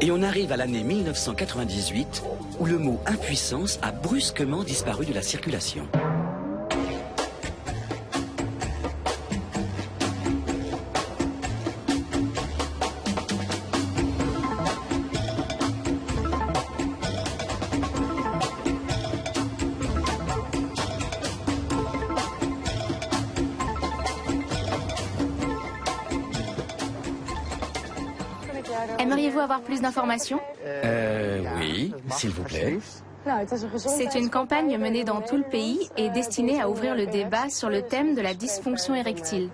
Et on arrive à l'année 1998, où le mot impuissance a brusquement disparu de la circulation. Aimeriez-vous avoir plus d'informations? Oui, s'il vous plaît. C'est une campagne menée dans tout le pays et destinée à ouvrir le débat sur le thème de la dysfonction érectile.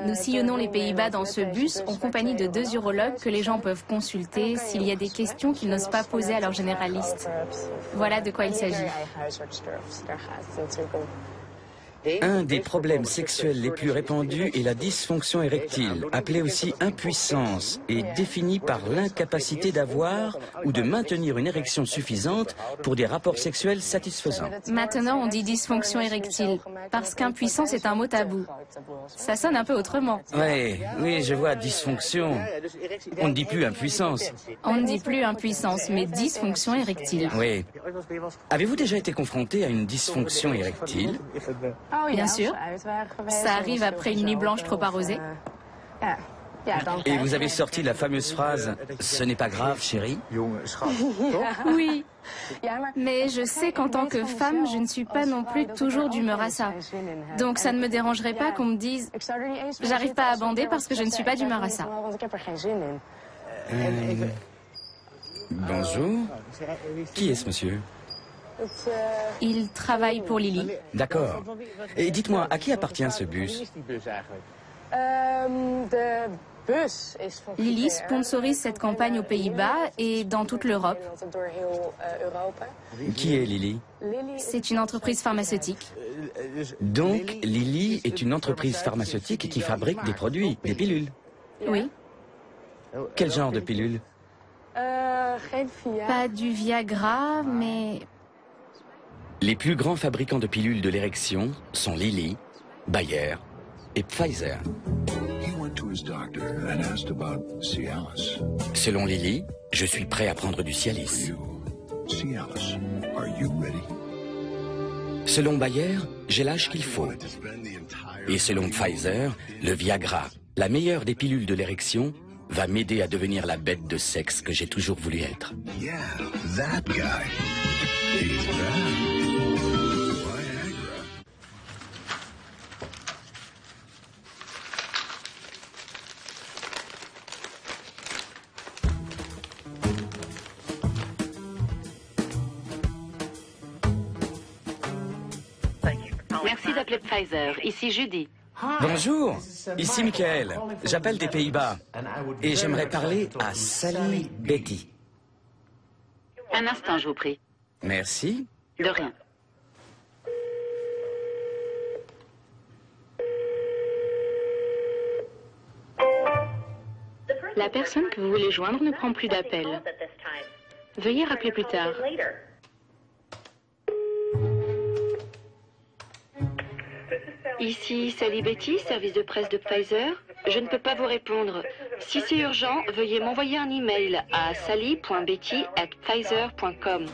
Nous sillonnons les Pays-Bas dans ce bus en compagnie de 2 urologues que les gens peuvent consulter s'il y a des questions qu'ils n'osent pas poser à leur généraliste. Voilà de quoi il s'agit. Un des problèmes sexuels les plus répandus est la dysfonction érectile, appelée aussi impuissance, et définie par l'incapacité d'avoir ou de maintenir une érection suffisante pour des rapports sexuels satisfaisants. Maintenant, on dit dysfonction érectile, parce qu'impuissance est un mot tabou. Ça sonne un peu autrement. Oui, je vois, dysfonction. On ne dit plus impuissance. On ne dit plus impuissance, mais dysfonction érectile. Oui. Avez-vous déjà été confronté à une dysfonction érectile? Bien sûr. Ça arrive après une nuit blanche trop arrosée. Et vous avez sorti la fameuse phrase « Ce n'est pas grave, chérie ». Oui. Mais je sais qu'en tant que femme, je ne suis pas non plus toujours d'humeur à ça. Donc ça ne me dérangerait pas qu'on me dise « J'arrive pas à bander parce que je ne suis pas d'humeur à ça ». Bonjour. Qui est ce monsieur? Il travaille pour Lily. D'accord. Et dites-moi, à qui appartient ce bus? Lily sponsorise cette campagne aux Pays-Bas et dans toute l'Europe. Qui est Lily? C'est une entreprise pharmaceutique. Donc, Lily est une entreprise pharmaceutique qui fabrique des produits, des pilules. Oui. Quel genre de pilules? Pas du Viagra, mais... Les plus grands fabricants de pilules de l'érection sont Lilly, Bayer et Pfizer. Selon Lilly, je suis prêt à prendre du Cialis. Selon Bayer, j'ai l'âge qu'il faut. Et selon Pfizer, le Viagra, la meilleure des pilules de l'érection, va m'aider à devenir la bête de sexe que j'ai toujours voulu être. Merci d'appeler Pfizer. Ici Judy. Bonjour, ici Michael. J'appelle des Pays-Bas. Et j'aimerais parler à Sally Betty. Un instant, je vous prie. Merci. De rien. La personne que vous voulez joindre ne prend plus d'appel. Veuillez rappeler plus tard. Ici Sally Betty, service de presse de Pfizer. Je ne peux pas vous répondre. Si c'est urgent, veuillez m'envoyer un email à sally.betty@pfizer.com.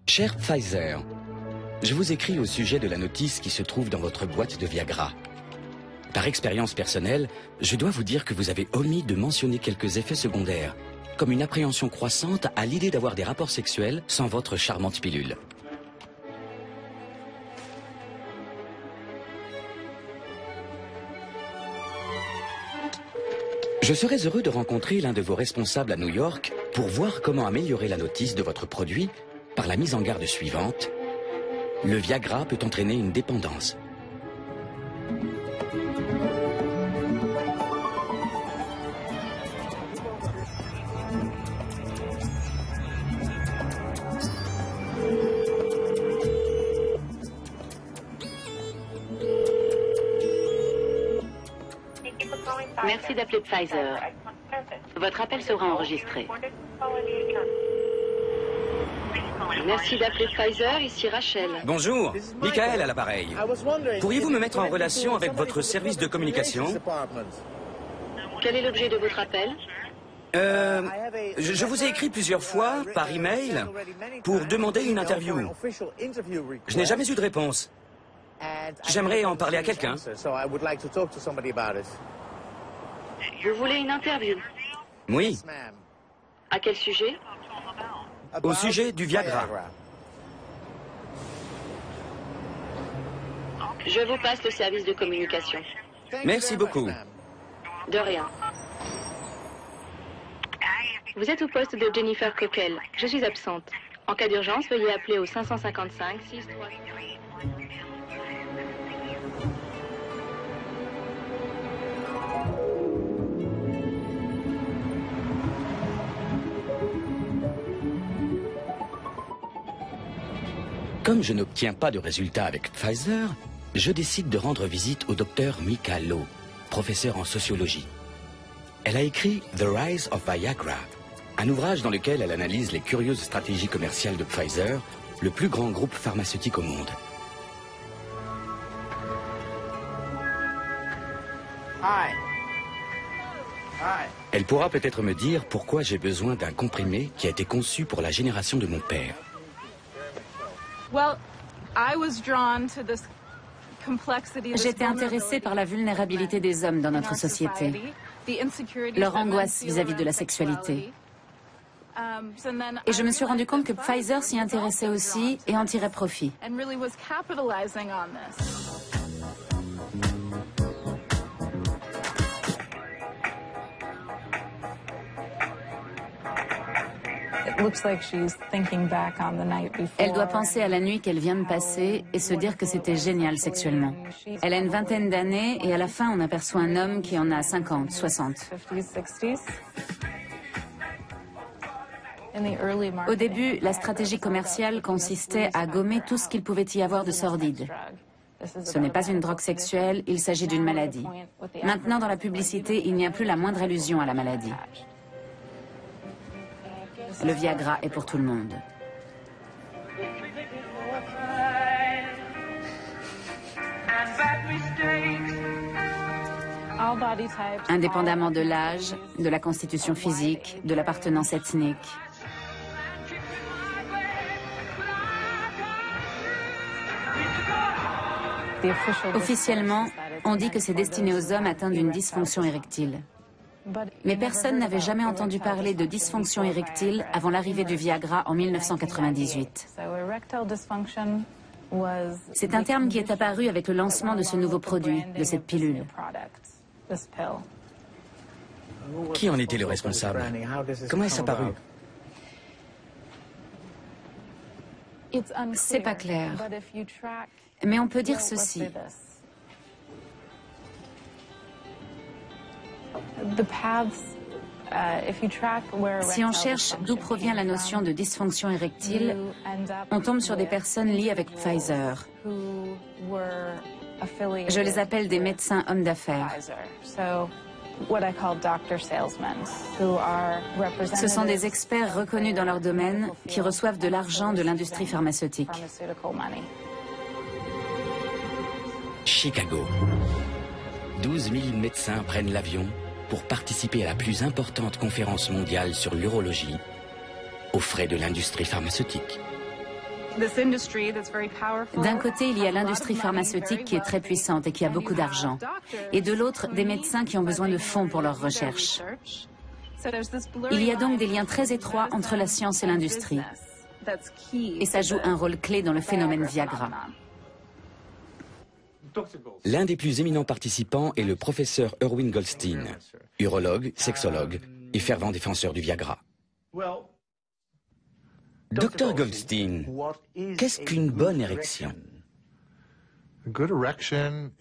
Cher Pfizer, je vous écris au sujet de la notice qui se trouve dans votre boîte de Viagra. Par expérience personnelle, je dois vous dire que vous avez omis de mentionner quelques effets secondaires, comme une appréhension croissante à l'idée d'avoir des rapports sexuels sans votre charmante pilule. Je serais heureux de rencontrer l'un de vos responsables à New York pour voir comment améliorer la notice de votre produit par la mise en garde suivante. Le Viagra peut entraîner une dépendance. Merci d'appeler Pfizer. Votre appel sera enregistré. Merci d'appeler Pfizer, ici Rachel. Bonjour, Michael à l'appareil. Pourriez-vous me mettre en relation avec votre service de communication? Quel est l'objet de votre appel? Je vous ai écrit plusieurs fois par email pour demander une interview. Je n'ai jamais eu de réponse. J'aimerais en parler à quelqu'un. Vous voulez une interview? Oui, À quel sujet? au sujet du Viagra. Je vous passe le service de communication. Merci beaucoup. De rien. Vous êtes au poste de Jennifer Cockell. Je suis absente. En cas d'urgence, veuillez appeler au 555 63. Comme je n'obtiens pas de résultats avec Pfizer, je décide de rendre visite au docteur Mika Lowe, professeur en sociologie. Elle a écrit The Rise of Viagra, un ouvrage dans lequel elle analyse les curieuses stratégies commerciales de Pfizer, le plus grand groupe pharmaceutique au monde. Elle pourra peut-être me dire pourquoi j'ai besoin d'un comprimé qui a été conçu pour la génération de mon père. J'étais intéressée par la vulnérabilité des hommes dans notre société, leur angoisse vis-à-vis de la sexualité. Et je me suis rendu compte que Pfizer s'y intéressait aussi et en tirait profit. Elle doit penser à la nuit qu'elle vient de passer et se dire que c'était génial sexuellement. Elle a une vingtaine d'années et à la fin on aperçoit un homme qui en a 50, 60. Au début, la stratégie commerciale consistait à gommer tout ce qu'il pouvait y avoir de sordide. Ce n'est pas une drogue sexuelle, il s'agit d'une maladie. Maintenant, dans la publicité, il n'y a plus la moindre allusion à la maladie. Le Viagra est pour tout le monde. Indépendamment de l'âge, de la constitution physique, de l'appartenance ethnique. Officiellement, on dit que c'est destiné aux hommes atteints d'une dysfonction érectile. Mais personne n'avait jamais entendu parler de dysfonction érectile avant l'arrivée du Viagra en 1998. C'est un terme qui est apparu avec le lancement de ce nouveau produit, de cette pilule. Qui en était le responsable? Comment est-ce apparu? C'est pas clair. Mais on peut dire ceci. Si on cherche d'où provient la notion de dysfonction érectile, on tombe sur des personnes liées avec Pfizer. Je les appelle des médecins hommes d'affaires. Ce sont des experts reconnus dans leur domaine qui reçoivent de l'argent de l'industrie pharmaceutique. Chicago. 12 000 médecins prennent l'avion pour participer à la plus importante conférence mondiale sur l'urologie, aux frais de l'industrie pharmaceutique. D'un côté, il y a l'industrie pharmaceutique qui est très puissante et qui a beaucoup d'argent. Et de l'autre, des médecins qui ont besoin de fonds pour leurs recherches. Il y a donc des liens très étroits entre la science et l'industrie. Et ça joue un rôle clé dans le phénomène Viagra. L'un des plus éminents participants est le professeur Irwin Goldstein, urologue, sexologue et fervent défenseur du Viagra. Docteur Goldstein, qu'est-ce qu'une bonne érection?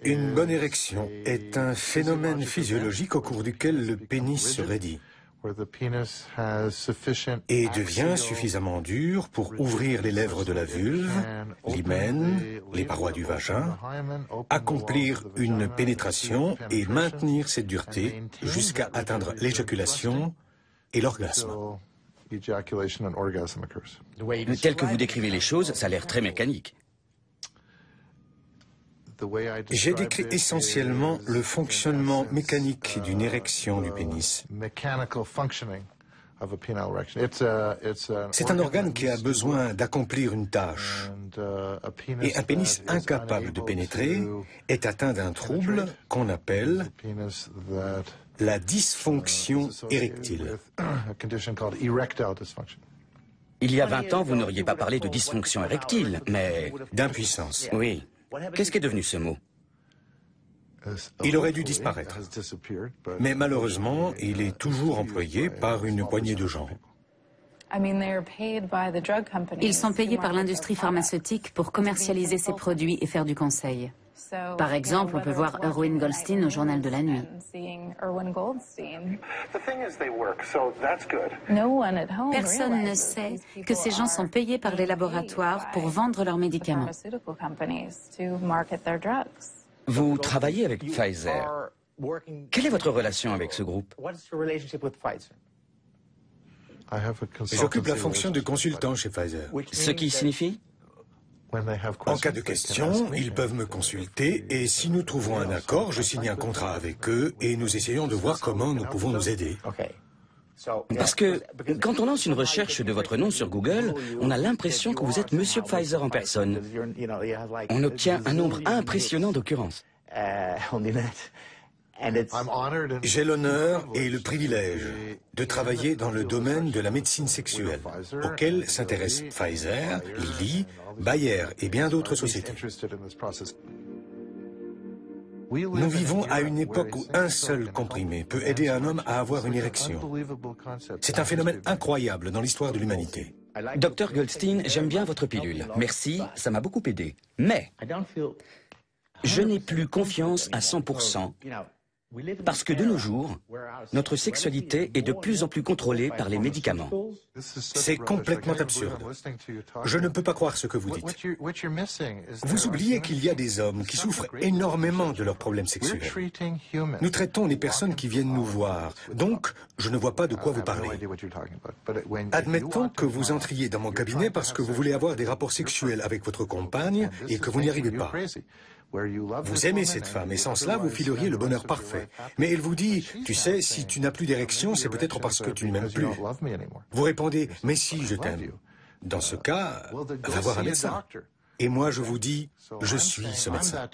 Une bonne érection est un phénomène physiologique au cours duquel le pénis se raidit et devient suffisamment dur pour ouvrir les lèvres de la vulve, l'hymen, les parois du vagin, accomplir une pénétration et maintenir cette dureté jusqu'à atteindre l'éjaculation et l'orgasme. Tel que vous décrivez les choses, ça a l'air très mécanique. J'ai décrit essentiellement le fonctionnement mécanique d'une érection du pénis. C'est un organe qui a besoin d'accomplir une tâche. Et un pénis incapable de pénétrer est atteint d'un trouble qu'on appelle la dysfonction érectile. Il y a 20 ans, vous n'auriez pas parlé de dysfonction érectile, mais... D'impuissance. Oui. Qu'est-ce qui est devenu ce mot? Il aurait dû disparaître. Mais malheureusement, il est toujours employé par une poignée de gens. Ils sont payés par l'industrie pharmaceutique pour commercialiser ces produits et faire du conseil. Par exemple, on peut voir Irwin Goldstein au journal de la nuit. Personne ne sait que ces gens sont payés par les laboratoires pour vendre leurs médicaments. Vous travaillez avec Pfizer. Quelle est votre relation avec ce groupe? J'occupe la fonction de consultant chez Pfizer. Ce qui signifie? En cas de question, ils peuvent me consulter et si nous trouvons un accord, je signe un contrat avec eux et nous essayons de voir comment nous pouvons nous aider. Parce que quand on lance une recherche de votre nom sur Google, on a l'impression que vous êtes Monsieur Pfizer en personne. On obtient un nombre impressionnant d'occurrences. J'ai l'honneur et le privilège de travailler dans le domaine de la médecine sexuelle, auquel s'intéressent Pfizer, Lilly, Bayer et bien d'autres sociétés. Nous vivons à une époque où un seul comprimé peut aider un homme à avoir une érection. C'est un phénomène incroyable dans l'histoire de l'humanité. Docteur Goldstein, j'aime bien votre pilule. Merci, ça m'a beaucoup aidé. Mais je n'ai plus confiance à 100%. Parce que de nos jours, notre sexualité est de plus en plus contrôlée par les médicaments. C'est complètement absurde. Je ne peux pas croire ce que vous dites. Vous oubliez qu'il y a des hommes qui souffrent énormément de leurs problèmes sexuels. Nous traitons les personnes qui viennent nous voir, donc je ne vois pas de quoi vous parlez. Admettons que vous entriez dans mon cabinet parce que vous voulez avoir des rapports sexuels avec votre compagne et que vous n'y arrivez pas. Vous aimez cette femme et sans cela, vous fileriez le bonheur parfait. Mais elle vous dit, tu sais, si tu n'as plus d'érection, c'est peut-être parce que tu ne m'aimes plus. Vous répondez, mais si, je t'aime. Dans ce cas, va voir un médecin. Et moi, je vous dis, je suis ce médecin.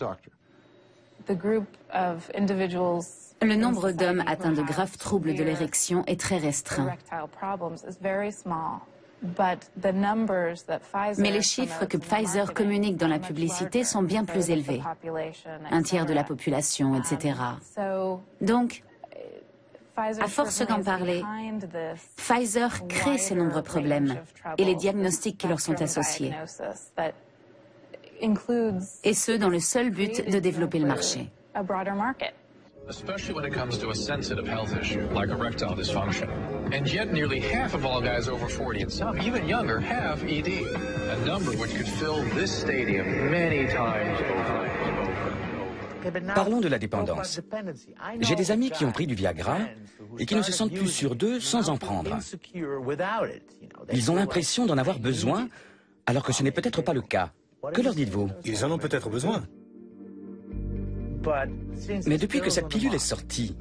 Le nombre d'hommes atteints de graves troubles de l'érection est très restreint. Mais les chiffres que Pfizer communique dans la publicité sont bien plus élevés. Un tiers de la population, etc. Donc, à force d'en parler, Pfizer crée ces nombreux problèmes et les diagnostics qui leur sont associés. Et ce, dans le seul but de développer le marché. Especially when it comes to a sensitive health issue like erectile dysfunction. And yet nearly half of all guys over 40 and some, even younger, have ED, a number which could fill this stadium many times over. Parlons de la dépendance. J'ai des amis qui ont pris du Viagra et qui ne se sentent plus sûrs d'eux sans en prendre. Ils ont l'impression d'en avoir besoin alors que ce n'est peut-être pas le cas. Que leur dites-vous? Ils en ont peut-être besoin. Mais depuis que cette pilule est sortie,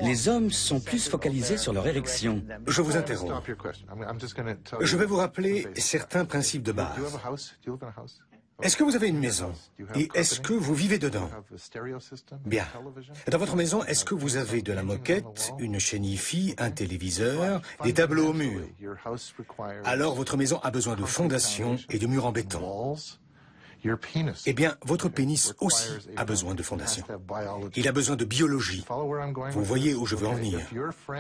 les hommes sont plus focalisés sur leur érection. Je vous interromps. Je vais vous rappeler certains principes de base. Est-ce que vous avez une maison? Et est-ce que vous vivez dedans? Bien. Dans votre maison, est-ce que vous avez de la moquette, une chaîne hi-fi, un téléviseur, des tableaux au mur? Alors votre maison a besoin de fondations et de murs en béton. Eh bien, votre pénis aussi a besoin de fondation. Il a besoin de biologie. Vous voyez où je veux en venir.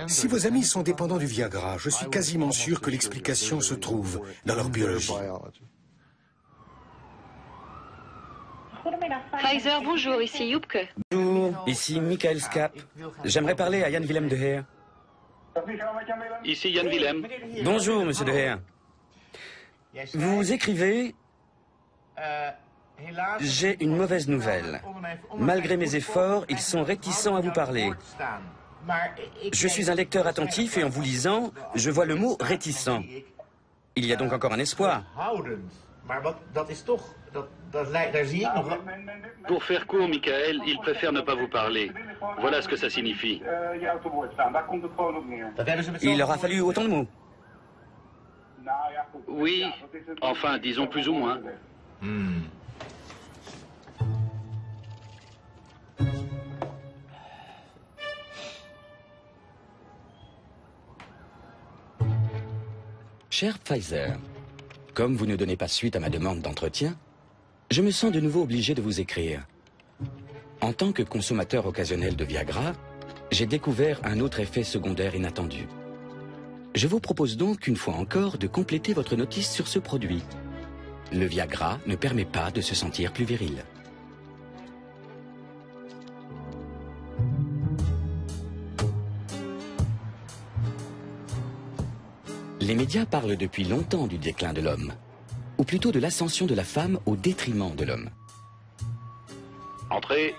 Si vos amis sont dépendants du Viagra, je suis quasiment sûr que l'explication se trouve dans leur biologie. Pfizer, bonjour, ici Joepke. Bonjour, ici Michael Scap. J'aimerais parler à Jan Willem de Heer. Ici Jan Willem. Bonjour, monsieur de Heer. Vous écrivez... J'ai une mauvaise nouvelle. Malgré mes efforts, ils sont réticents à vous parler. Je suis un lecteur attentif et en vous lisant, je vois le mot « réticent ». Il y a donc encore un espoir. Pour faire court, Michael, il préfère ne pas vous parler. Voilà ce que ça signifie. Il leur a fallu autant de mots. Oui, enfin, disons plus ou moins. Cher Pfizer, comme vous ne donnez pas suite à ma demande d'entretien, je me sens de nouveau obligé de vous écrire. En tant que consommateur occasionnel de Viagra, j'ai découvert un autre effet secondaire inattendu. Je vous propose donc, une fois encore, de compléter votre notice sur ce produit. Le Viagra ne permet pas de se sentir plus viril. Les médias parlent depuis longtemps du déclin de l'homme, ou plutôt de l'ascension de la femme au détriment de l'homme. Entrez.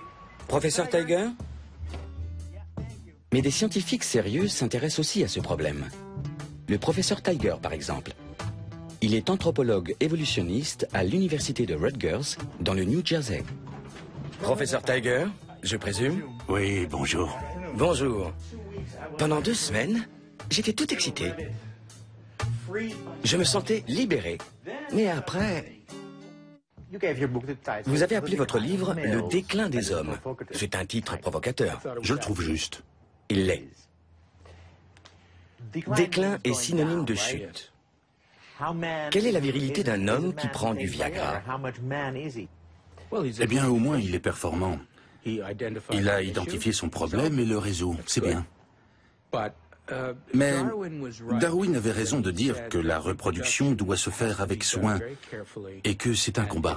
Professeur Tiger? Mais des scientifiques sérieux s'intéressent aussi à ce problème. Le professeur Tiger, par exemple. Il est anthropologue évolutionniste à l'université de Rutgers, dans le New Jersey. Professeur Tiger, je présume? Oui, bonjour. Bonjour. Pendant 2 semaines, j'étais tout excité. Je me sentais libéré. Mais après... Vous avez appelé votre livre « Le déclin des hommes ». C'est un titre provocateur. Je le trouve juste. Il l'est. Déclin est synonyme de chute. Quelle est la virilité d'un homme qui prend du Viagra? Eh bien, au moins, il est performant. Il a identifié son problème et le résout. C'est bien. Mais Darwin avait raison de dire que la reproduction doit se faire avec soin et que c'est un combat.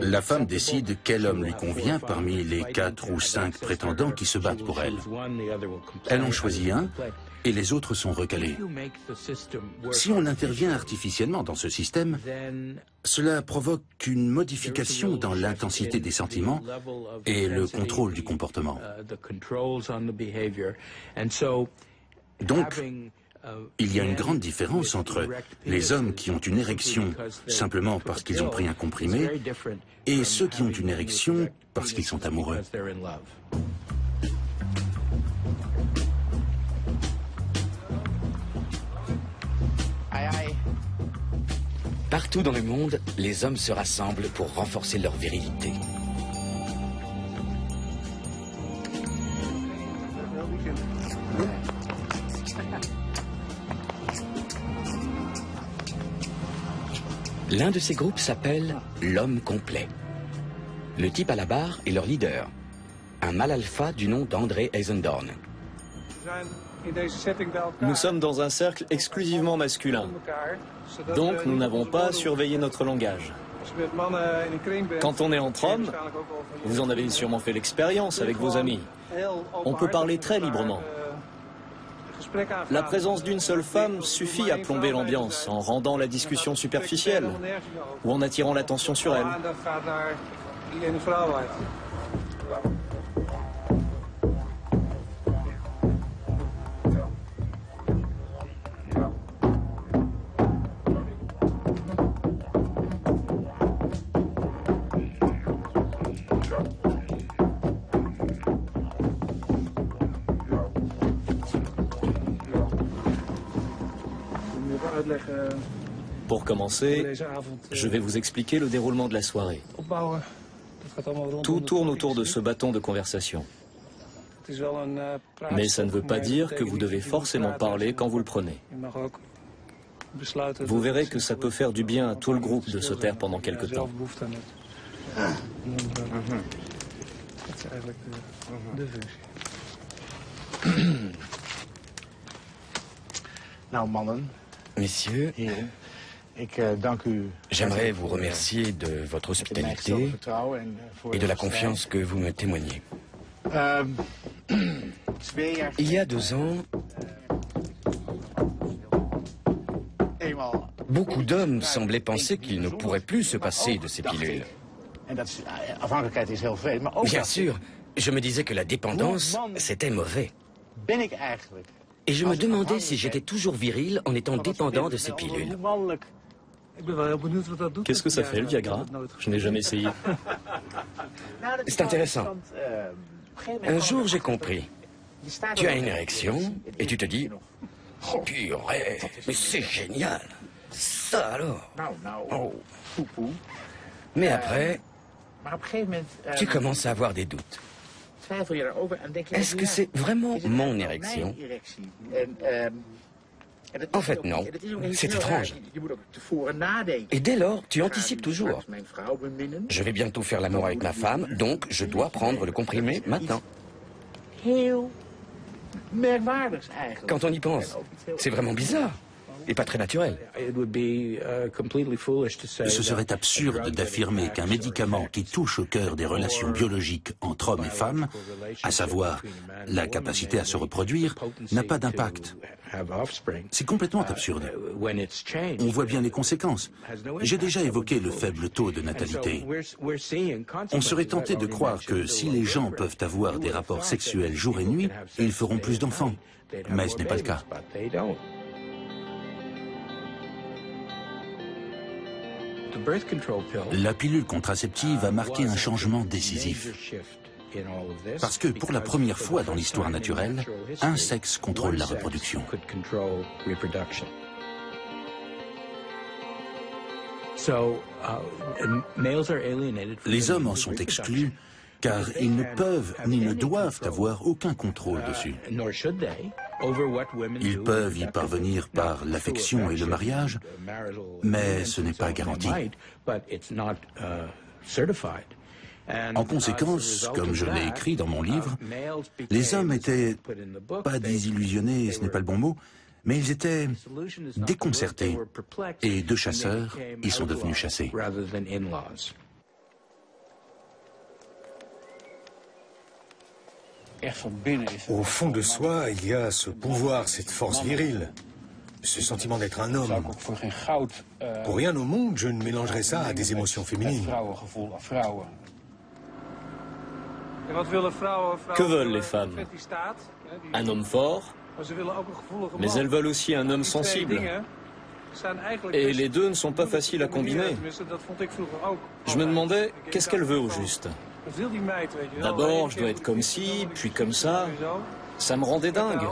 La femme décide quel homme lui convient parmi les 4 ou 5 prétendants qui se battent pour elle. Elle en choisit un et les autres sont recalés. Si on intervient artificiellement dans ce système, cela provoque une modification dans l'intensité des sentiments et le contrôle du comportement. Donc, il y a une grande différence entre les hommes qui ont une érection simplement parce qu'ils ont pris un comprimé et ceux qui ont une érection parce qu'ils sont amoureux. Partout dans le monde, les hommes se rassemblent pour renforcer leur virilité. L'un de ces groupes s'appelle l'homme complet. Le type à la barre est leur leader, un mâle alpha du nom d'André Eisendoorn. Nous sommes dans un cercle exclusivement masculin. Donc nous n'avons pas à surveiller notre langage. Quand on est entre hommes, vous en avez sûrement fait l'expérience avec vos amis, on peut parler très librement. La présence d'une seule femme suffit à plomber l'ambiance en rendant la discussion superficielle ou en attirant l'attention sur elle. Pour commencer, je vais vous expliquer le déroulement de la soirée. Tout tourne autour de ce bâton de conversation. Mais ça ne veut pas dire que vous devez forcément parler quand vous le prenez. Vous verrez que ça peut faire du bien à tout le groupe de se taire pendant quelque temps. Messieurs, j'aimerais vous remercier de votre hospitalité et de la confiance que vous me témoignez. Il y a 2 ans, beaucoup d'hommes semblaient penser qu'ils ne pourraient plus se passer de ces pilules. Bien sûr, je me disais que la dépendance, c'était mauvais. Et je me demandais si j'étais toujours viril en étant dépendant de ces pilules. Qu'est-ce que ça fait, le Viagra? Je n'ai jamais essayé. C'est intéressant. Un jour, j'ai compris. Tu as une érection et tu te dis « Oh, purée, mais c'est génial! Ça alors! Oh. » Mais après, tu commences à avoir des doutes. Est-ce que c'est vraiment mon érection? En fait, non. C'est étrange. Et dès lors, tu anticipes toujours. Je vais bientôt faire l'amour avec ma femme, donc je dois prendre le comprimé maintenant. Quand on y pense, c'est vraiment bizarre et pas très naturel. Ce serait absurde d'affirmer qu'un médicament qui touche au cœur des relations biologiques entre hommes et femmes, à savoir la capacité à se reproduire, n'a pas d'impact. C'est complètement absurde. On voit bien les conséquences. J'ai déjà évoqué le faible taux de natalité. On serait tenté de croire que si les gens peuvent avoir des rapports sexuels jour et nuit, ils feront plus d'enfants. Mais ce n'est pas le cas. La pilule contraceptive a marqué un changement décisif. Parce que pour la première fois dans l'histoire naturelle, un sexe contrôle la reproduction. Les hommes en sont exclus car ils ne peuvent ni ne doivent avoir aucun contrôle dessus. Ils peuvent y parvenir par l'affection et le mariage, mais ce n'est pas garanti. En conséquence, comme je l'ai écrit dans mon livre, les hommes étaient pas désillusionnés, ce n'est pas le bon mot, mais ils étaient déconcertés, et de chasseurs, ils sont devenus chassés. Au fond de soi, il y a ce pouvoir, cette force virile, ce sentiment d'être un homme. Pour rien au monde, je ne mélangerais ça à des émotions féminines. Que veulent les femmes? Un homme fort, mais elles veulent aussi un homme sensible. Et les deux ne sont pas faciles à combiner. Je me demandais, qu'est-ce qu'elle veut au juste? D'abord, je dois être comme ci, puis comme ça. Ça me rendait dingue.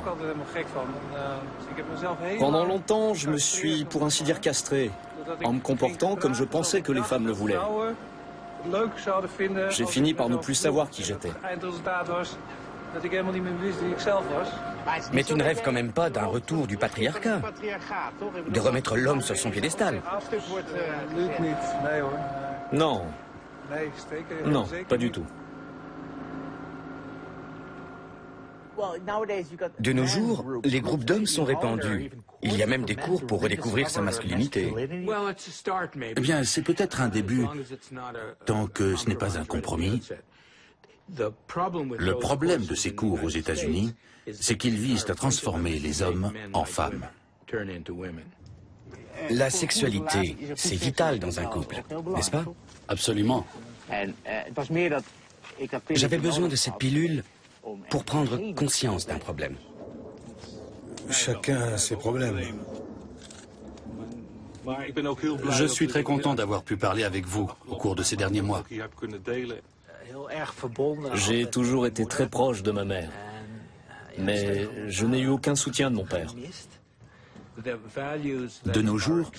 Pendant longtemps, je me suis, pour ainsi dire, castré, en me comportant comme je pensais que les femmes le voulaient. J'ai fini par ne plus savoir qui j'étais. Mais tu ne rêves quand même pas d'un retour du patriarcat, de remettre l'homme sur son piédestal? Non. Non, pas du tout. De nos jours, les groupes d'hommes sont répandus. Il y a même des cours pour redécouvrir sa masculinité. Eh bien, c'est peut-être un début, tant que ce n'est pas un compromis. Le problème de ces cours aux États-Unis, c'est qu'ils visent à transformer les hommes en femmes. La sexualité, c'est vital dans un couple, n'est-ce pas? Absolument. J'avais besoin de cette pilule pour prendre conscience d'un problème. Chacun a ses problèmes. Je suis très content d'avoir pu parler avec vous au cours de ces derniers mois. J'ai toujours été très proche de ma mère, mais je n'ai eu aucun soutien de mon père. De nos jours,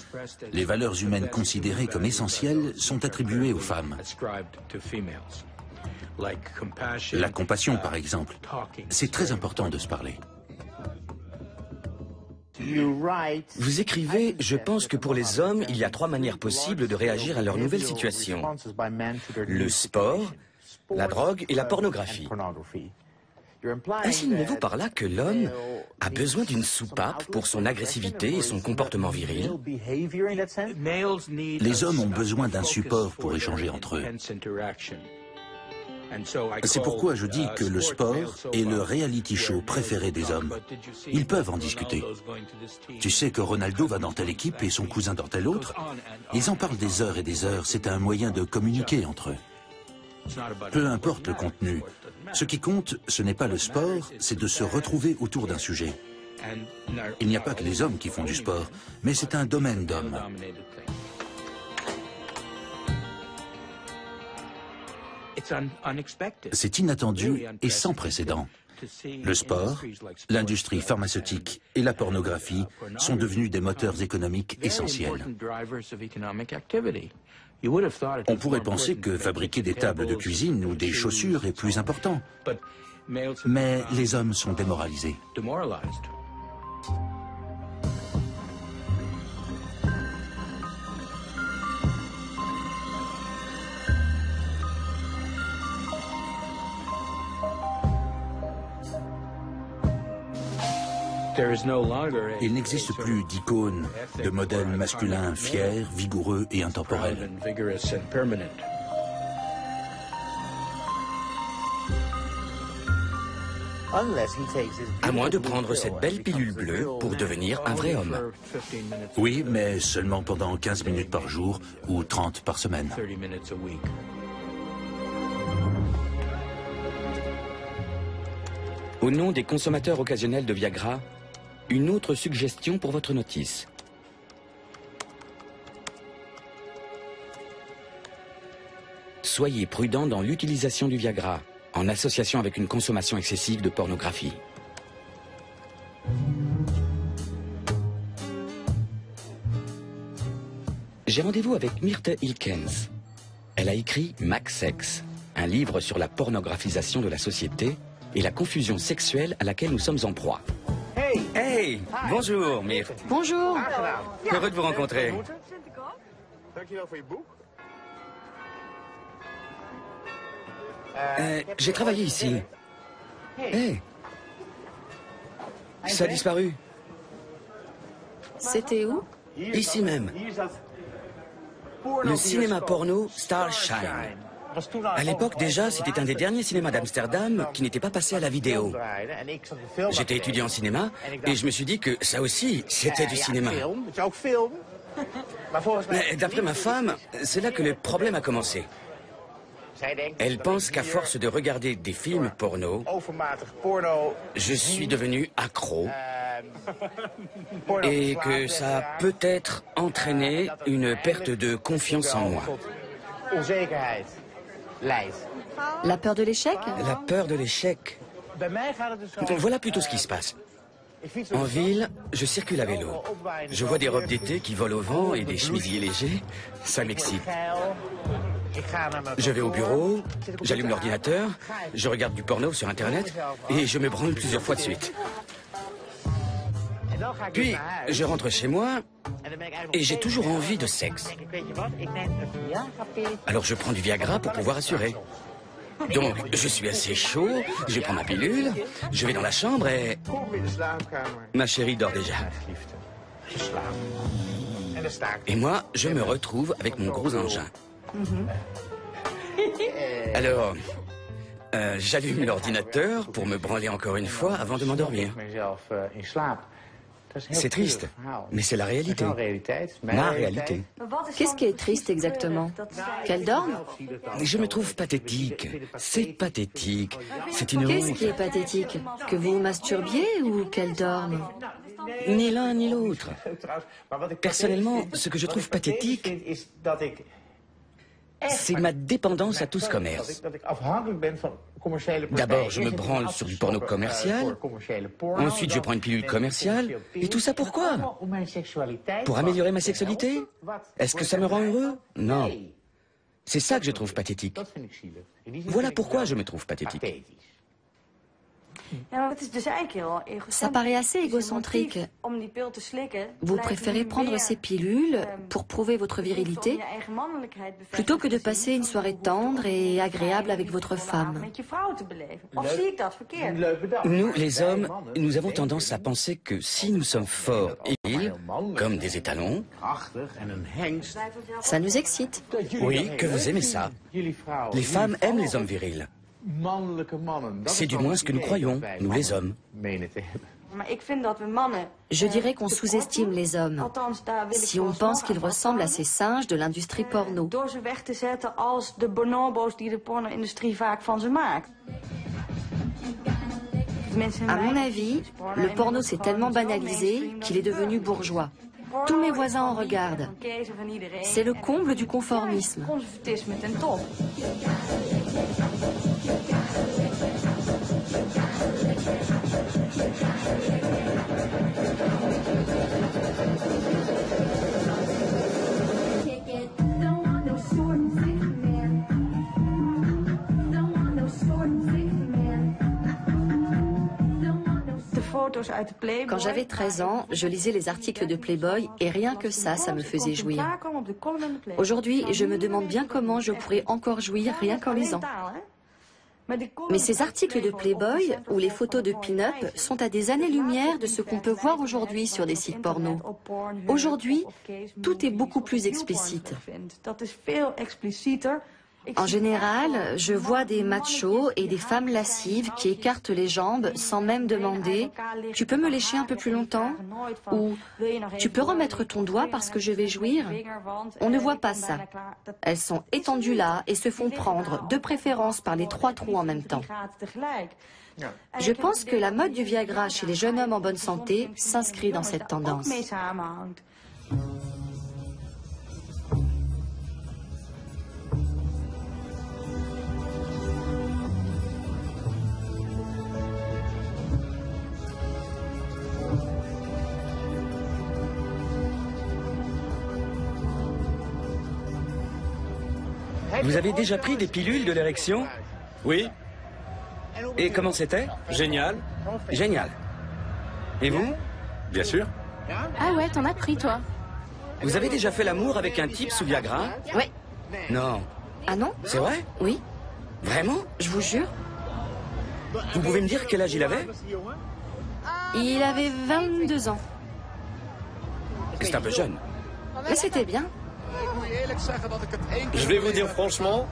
les valeurs humaines considérées comme essentielles sont attribuées aux femmes. La compassion, par exemple. C'est très important de se parler. Vous écrivez, je pense que pour les hommes, il y a 3 manières possibles de réagir à leur nouvelle situation. Le sport, la drogue et la pornographie. Insinuez-vous par là que l'homme a besoin d'une soupape pour son agressivité et son comportement viril? Les hommes ont besoin d'un support pour échanger entre eux. C'est pourquoi je dis que le sport est le reality show préféré des hommes. Ils peuvent en discuter. Tu sais que Ronaldo va dans telle équipe et son cousin dans telle autre. Ils en parlent des heures et des heures. C'est un moyen de communiquer entre eux. Peu importe le contenu. Ce qui compte, ce n'est pas le sport, c'est de se retrouver autour d'un sujet. Il n'y a pas que les hommes qui font du sport, mais c'est un domaine d'hommes. C'est inattendu et sans précédent. Le sport, l'industrie pharmaceutique et la pornographie sont devenus des moteurs économiques essentiels. On pourrait penser que fabriquer des tables de cuisine ou des chaussures est plus important. Mais les hommes sont démoralisés. Il n'existe plus d'icône, de modèle masculin fier, vigoureux et intemporel. À moins de prendre cette belle pilule bleue pour devenir un vrai homme. Oui, mais seulement pendant 15 minutes par jour ou 30 par semaine. Au nom des consommateurs occasionnels de Viagra, une autre suggestion pour votre notice. Soyez prudent dans l'utilisation du Viagra, en association avec une consommation excessive de pornographie. J'ai rendez-vous avec Myrthe Ilkens. Elle a écrit Max Sex, un livre sur la pornographisation de la société et la confusion sexuelle à laquelle nous sommes en proie. Hey, bonjour Myrthe. Bonjour. Heureux de vous rencontrer. J'ai travaillé ici. Hey. Ça a disparu. C'était où? Ici même. Le cinéma porno Starshine. À l'époque déjà, c'était un des derniers cinémas d'Amsterdam qui n'était pas passé à la vidéo. J'étais étudiant en cinéma et je me suis dit que ça aussi, c'était du cinéma. Mais d'après ma femme, c'est là que le problème a commencé. Elle pense qu'à force de regarder des films porno, je suis devenu accro et que ça a peut-être entraîné une perte de confiance en moi. La peur de l'échec? La peur de l'échec. Voilà plutôt ce qui se passe. En ville, je circule à vélo. Je vois des robes d'été qui volent au vent et des chemisiers légers. Ça m'excite. Je vais au bureau, j'allume l'ordinateur, je regarde du porno sur Internet et je me branle plusieurs fois de suite. Puis, je rentre chez moi et j'ai toujours envie de sexe. Alors je prends du Viagra pour pouvoir assurer. Donc, je suis assez chaud, je prends ma pilule, je vais dans la chambre et... Ma chérie dort déjà. Et moi, je me retrouve avec mon gros engin. Alors, j'allume l'ordinateur pour me branler encore une fois avant de m'endormir. C'est triste, mais c'est la réalité. Ma réalité. Qu'est-ce qui est triste exactement? Qu'elle dorme? Je me trouve pathétique. C'est pathétique. C'est une Qu'est-ce honte. qui est pathétique? Que vous vous masturbiez ou qu'elle dorme? Ni l'un ni l'autre. Personnellement, ce que je trouve pathétique, c'est ma dépendance à tout ce commerce. D'abord, je me branle sur du porno commercial. Ensuite, je prends une pilule commerciale. Et tout ça pourquoi? Pour améliorer ma sexualité? Est-ce que ça me rend heureux? Non. C'est ça que je trouve pathétique. Voilà pourquoi je me trouve pathétique. Ça paraît assez égocentrique. Vous préférez prendre ces pilules pour prouver votre virilité plutôt que de passer une soirée tendre et agréable avec votre femme. Nous, les hommes, nous avons tendance à penser que si nous sommes forts et virils, comme des étalons... Ça nous excite. Oui, que vous aimez ça. Les femmes aiment les hommes virils. C'est du moins ce que nous croyons, nous les hommes. Je dirais qu'on sous-estime les hommes, si on pense qu'ils ressemblent à ces singes de l'industrie porno. À mon avis, le porno s'est tellement banalisé qu'il est devenu bourgeois. Tous mes voisins en regardent. C'est le comble du conformisme. Quand j'avais 13 ans, je lisais les articles de Playboy et rien que ça me faisait jouir. Aujourd'hui, je me demande bien comment je pourrais encore jouir rien qu'en lisant. Mais ces articles de Playboy ou les photos de pin-up sont à des années-lumière de ce qu'on peut voir aujourd'hui sur des sites porno. Aujourd'hui, tout est beaucoup plus explicite. En général, je vois des machos et des femmes lascives qui écartent les jambes sans même demander « Tu peux me lécher un peu plus longtemps ?» ou « Tu peux remettre ton doigt parce que je vais jouir ?» On ne voit pas ça. Elles sont étendues là et se font prendre, de préférence par les 3 trous en même temps. Je pense que la mode du Viagra chez les jeunes hommes en bonne santé s'inscrit dans cette tendance. Vous avez déjà pris des pilules de l'érection? Oui. Et comment c'était? Génial. Génial. Et vous? Bien sûr. Ah ouais, t'en as pris, toi? Vous avez déjà fait l'amour avec un type sous Viagra? Oui. Non. Ah non? C'est vrai? Oui. Vraiment? Je vous jure. Vous pouvez me dire quel âge il avait? Il avait 22 ans. C'est un peu jeune. Mais c'était bien. Je vais vous dire franchement,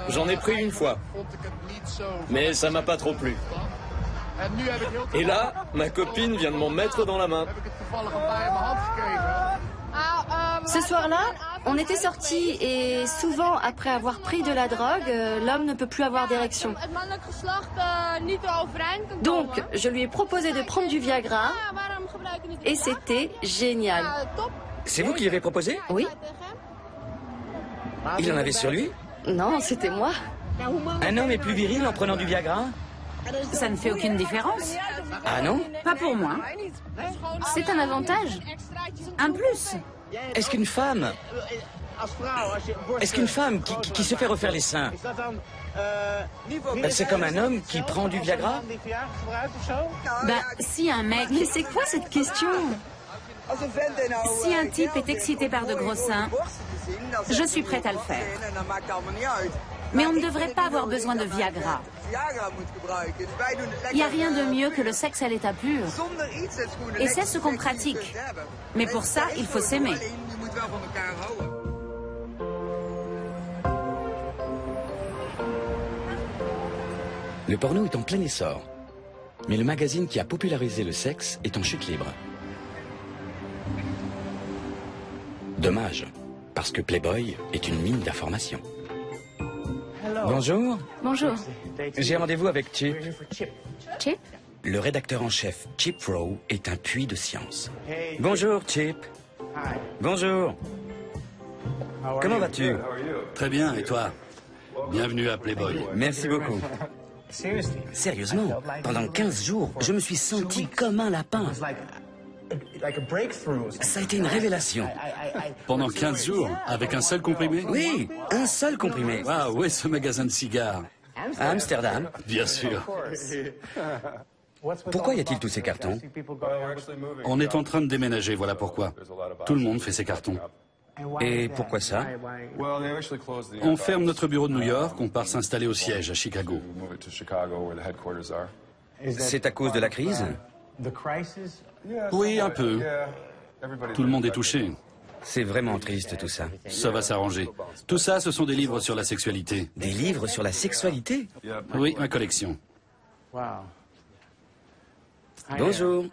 j'en ai pris une fois. Mais ça m'a pas trop plu. Et là, ma copine vient de m'en mettre dans la main. Ce soir-là, on était sortis et souvent, après avoir pris de la drogue, l'homme ne peut plus avoir d'érection. Donc, je lui ai proposé de prendre du Viagra et c'était génial. C'est vous qui l'avez proposé? Oui. Il en avait sur lui? Non, c'était moi. Un homme est plus viril en prenant du Viagra? Ça ne fait aucune différence. Ah non? Pas pour moi. C'est un avantage. Un plus. Est-ce qu'une femme qui se fait refaire les seins, c'est comme un homme qui prend du Viagra? Bah, si un mec... Mais c'est quoi cette question? Si un type est excité par de gros seins, je suis prête à le faire. Mais on ne devrait pas avoir besoin de Viagra. Il n'y a rien de mieux que le sexe à l'état pur. Et c'est ce qu'on pratique. Mais pour ça, il faut s'aimer. Le porno est en plein essor. Mais le magazine qui a popularisé le sexe est en chute libre. Dommage, parce que Playboy est une mine d'informations. Bonjour. Bonjour. J'ai rendez-vous avec Chip. Chip? Le rédacteur en chef, Chip Rowe, est un puits de science. Bonjour, Chip. Bonjour. Comment vas-tu? Très bien, et toi? Bienvenue à Playboy. Merci beaucoup. Sérieusement, pendant 15 jours, je me suis senti comme un lapin. Ça a été une révélation. Pendant 15 jours, avec un seul comprimé? Oui, un seul comprimé. Ah, où est ce magasin de cigares? À Amsterdam. Bien sûr. Pourquoi y a-t-il tous ces cartons? On est en train de déménager, voilà pourquoi. Tout le monde fait ses cartons. Et pourquoi ça? On ferme notre bureau de New York, on part s'installer au siège à Chicago. C'est à cause de la crise? Oui, un peu. Tout le monde est touché. C'est vraiment triste tout ça. Ça va s'arranger. Tout ça, ce sont des livres sur la sexualité. Des livres sur la sexualité? Oui, ma collection. Bonjour.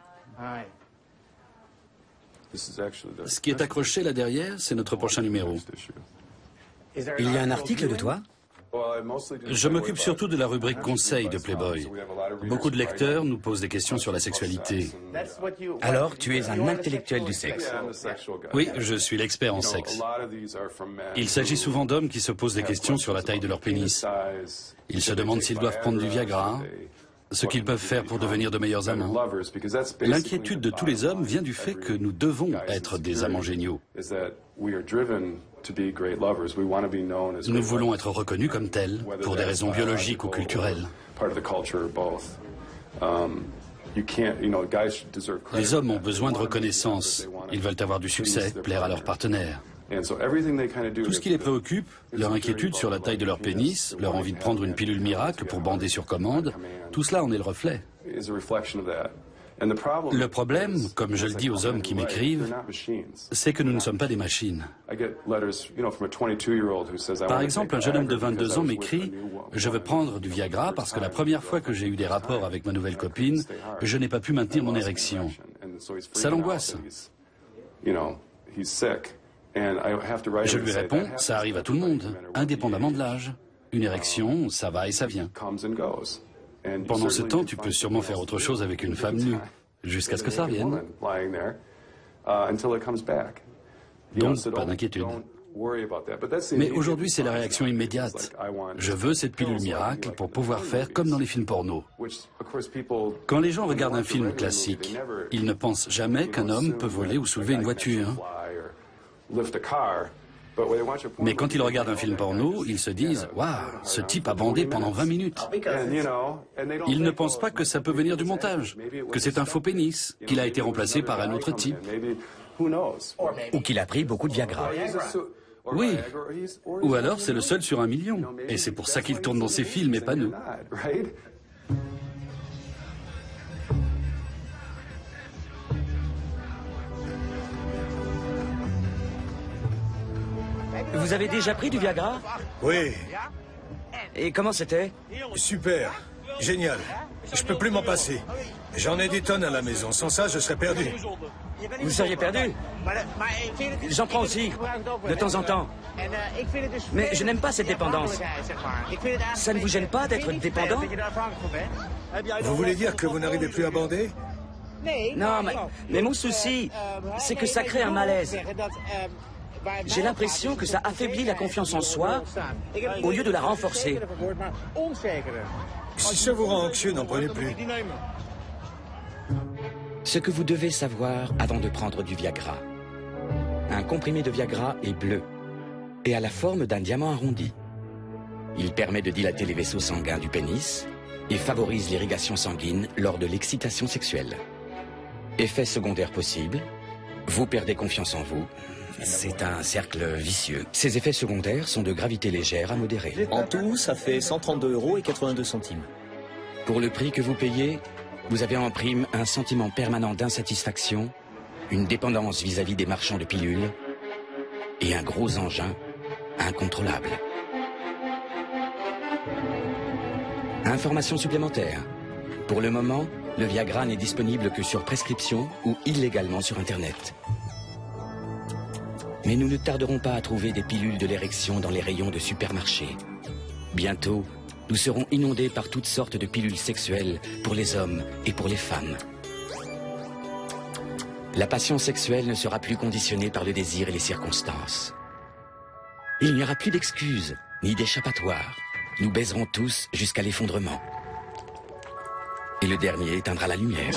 Ce qui est accroché là derrière, c'est notre prochain numéro. Il y a un article de toi? Je m'occupe surtout de la rubrique conseil de Playboy. Beaucoup de lecteurs nous posent des questions sur la sexualité. Alors, tu es un intellectuel du sexe. Oui, je suis l'expert en sexe. Il s'agit souvent d'hommes qui se posent des questions sur la taille de leur pénis. Ils se demandent s'ils doivent prendre du Viagra, ce qu'ils peuvent faire pour devenir de meilleurs amants. L'inquiétude de tous les hommes vient du fait que nous devons être des amants géniaux. Nous voulons être reconnus comme tels, pour des raisons biologiques ou culturelles. Les hommes ont besoin de reconnaissance. Ils veulent avoir du succès, plaire à leur partenaire. Tout ce qui les préoccupe, leur inquiétude sur la taille de leur pénis, leur envie de prendre une pilule miracle pour bander sur commande, tout cela en est le reflet. Le problème, comme je le dis aux hommes qui m'écrivent, c'est que nous ne sommes pas des machines. Par exemple, un jeune homme de 22 ans m'écrit « Je veux prendre du Viagra parce que la première fois que j'ai eu des rapports avec ma nouvelle copine, je n'ai pas pu maintenir mon érection. » Ça l'angoisse. Je lui réponds « Ça arrive à tout le monde, indépendamment de l'âge. Une érection, ça va et ça vient. » Pendant ce temps, tu peux sûrement faire autre chose avec une femme nue, jusqu'à ce que ça revienne. Donc, pas d'inquiétude. Mais aujourd'hui, c'est la réaction immédiate. Je veux cette pilule miracle pour pouvoir faire comme dans les films porno. Quand les gens regardent un film classique, ils ne pensent jamais qu'un homme peut voler ou soulever une voiture. Mais quand ils regardent un film porno, ils se disent « Waouh, ce type a bandé pendant 20 minutes ». Ils ne pensent pas que ça peut venir du montage, que c'est un faux pénis, qu'il a été remplacé par un autre type. Ou qu'il a pris beaucoup de Viagra. Oui. Ou alors c'est le seul sur 1 million. Et c'est pour ça qu'il tourne dans ses films et pas nous. Vous avez déjà pris du Viagra? Oui. Et comment c'était? Super. Génial. Je peux plus m'en passer. J'en ai des tonnes à la maison. Sans ça, je serais perdu. Vous seriez perdu? J'en prends aussi, de temps en temps. Mais je n'aime pas cette dépendance. Ça ne vous gêne pas d'être dépendant? Vous voulez dire que vous n'arrivez plus à bander? Non, mais mon souci, c'est que ça crée un malaise. J'ai l'impression que ça affaiblit la confiance en soi au lieu de la renforcer. Si ça vous rend anxieux, n'en prenez plus. Ce que vous devez savoir avant de prendre du Viagra. Un comprimé de Viagra est bleu et a la forme d'un diamant arrondi. Il permet de dilater les vaisseaux sanguins du pénis et favorise l'irrigation sanguine lors de l'excitation sexuelle. Effet secondaire possible, vous perdez confiance en vous. C'est un cercle vicieux. Ces effets secondaires sont de gravité légère à modérée. En tout, ça fait 132,82 €. Pour le prix que vous payez, vous avez en prime un sentiment permanent d'insatisfaction, une dépendance vis-à-vis des marchands de pilules et un gros engin incontrôlable. Information supplémentaire. Pour le moment, le Viagra n'est disponible que sur prescription ou illégalement sur Internet. Mais nous ne tarderons pas à trouver des pilules de l'érection dans les rayons de supermarchés. Bientôt, nous serons inondés par toutes sortes de pilules sexuelles pour les hommes et pour les femmes. La passion sexuelle ne sera plus conditionnée par le désir et les circonstances. Il n'y aura plus d'excuses, ni d'échappatoire. Nous baiserons tous jusqu'à l'effondrement. Et le dernier éteindra la lumière.